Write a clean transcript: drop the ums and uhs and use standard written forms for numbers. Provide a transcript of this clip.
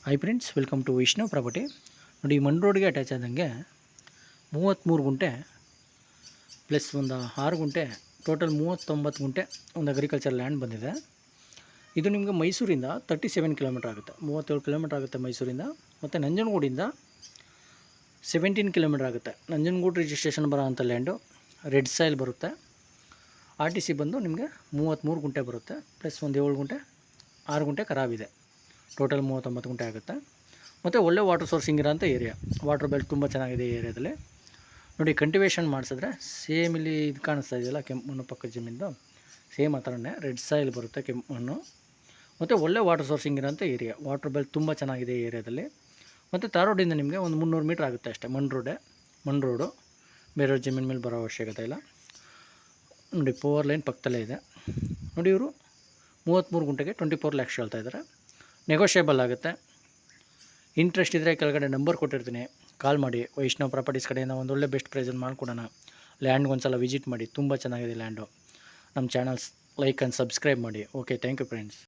Hi friends, welcome to Vaishnav property. ನೋಡಿ, ಈ ಮಣ್ ರೋಡ್ಗೆ ಅಟ್ಯಾಚ್ ಆದಂಗೆ 33 ಗುಂಟೆ ಪ್ಲಸ್ ಒಂದು 6 ಗುಂಟೆ, ಟೋಟಲ್ 39 ಗುಂಟೆ ಒಂದು ಅಗ್ರಿಕಲ್ಚರ್ ಲ್ಯಾಂಡ್ ಬಂದಿದೆ. ಇದು ನಿಮಗೆ ಮೈಸೂರಿಂದ 37 ಕಿಲೋಮೀಟ್ರ್ ಆಗುತ್ತೆ, 37 ಕಿಲೋಮೀಟ್ರ್ ಆಗುತ್ತೆ ಮೈಸೂರಿಂದ. ಮತ್ತು ನಂಜನಗೂಡಿಂದ 17 ಕಿಲೋಮೀಟ್ರ್ ಆಗುತ್ತೆ. ನಂಜನಗೂಡು ರಿಜಿಸ್ಟ್ರೇಷನ್ ಬರೋ ಅಂಥ ಲ್ಯಾಂಡು ರೆಡ್ ಸಾಯಿಲ್ ಬರುತ್ತೆ. RTC ಬಂದು ನಿಮಗೆ 33 ಗುಂಟೆ ಬರುತ್ತೆ, ಪ್ಲಸ್ ಒಂದು 7 ಗುಂಟೆ 6 ಗುಂಟೆ ಖರಾಬಿದೆ. ಟೋಟಲ್ 39 ಗುಂಟೆ ಆಗುತ್ತೆ. ಮತ್ತು ಒಳ್ಳೆ ವಾಟರ್ ಸೋರ್ಸಿಂಗ್ ಇರೋಂಥ ಏರಿಯಾ, ವಾಟರ್ ಬೆಲ್ಟ್ ತುಂಬ ಚೆನ್ನಾಗಿದೆ ಈ ಏರಿಯಾದಲ್ಲಿ. ನೋಡಿ, ಕಲ್ಟಿವೇಷನ್ ಮಾಡಿಸಿದ್ರೆ ಸೇಮ್ ಇಲ್ಲಿ ಇದು ಕಾಣಿಸ್ತಾ ಇದೆಯಲ್ಲ, ಕೆಂಪು ಮಣ್ಣು ಪಕ್ಕದ ಜಮೀನು ಸೇಮ್ ಆ ಥರನೇ ರೆಡ್ ಸಾಯಿಲ್ ಬರುತ್ತೆ, ಕೆಂಪು ಮಣ್ಣು. ಮತ್ತು ಒಳ್ಳೆ ವಾಟರ್ ಸೋರ್ಸಿಂಗ್ ಇರೋಂಥ ಏರಿಯಾ, ವಾಟರ್ ಬೆಲ್ಟ್ ತುಂಬ ಚೆನ್ನಾಗಿದೆ ಈ ಏರಿಯಾದಲ್ಲಿ. ಮತ್ತು ತಾರೋಡಿಂದ ನಿಮಗೆ ಒಂದು 300 ಮೀಟ್ರ್ ಆಗುತ್ತೆ ಅಷ್ಟೇ. ಮಣ್ ರೋಡು ಬೇರೆಯವ್ರ ಜಮೀನು ಮೇಲೆ ಬರೋ ಅವಶ್ಯಕತೆ ಇಲ್ಲ. ನೋಡಿ, ಪವರ್ ಲೈನ್ ಪಕ್ಕದಲ್ಲೇ ಇದೆ. ನೋಡಿ, ಇವರು 33 ಗುಂಟೆಗೆ 24 ಲ್ಯಾಕ್ಸ್ ಹೇಳ್ತಾಯಿದ್ದಾರೆ. ನೆಗೋಷಿಯೇಬಲ್ ಆಗುತ್ತೆ. ಇಂಟ್ರೆಸ್ಟ್ ಇದ್ದರೆ ಕೆಳಗಡೆ ನಂಬರ್ ಕೊಟ್ಟಿರ್ತೀನಿ, ಕಾಲ್ ಮಾಡಿ. ವೈಷ್ಣವ್ ಪ್ರಾಪರ್ಟೀಸ್ ಕಡೆಯಿಂದ ಒಂದೊಳ್ಳೆ ಬೆಸ್ಟ್ ಪ್ರೈಸಲ್ಲಿ ಮಾಡಿಕೊಡೋಣ. ಲ್ಯಾಂಡ್ಗೆ ಒಂದು ಸಲ ವಿಸಿಟ್ ಮಾಡಿ, ತುಂಬ ಚೆನ್ನಾಗಿದೆ ಲ್ಯಾಂಡು. ನಮ್ಮ ಚಾನಲ್ಸ್ ಲೈಕ್ ಆ್ಯಂಡ್ ಸಬ್ಸ್ಕ್ರೈಬ್ ಮಾಡಿ. Okay, thank you friends.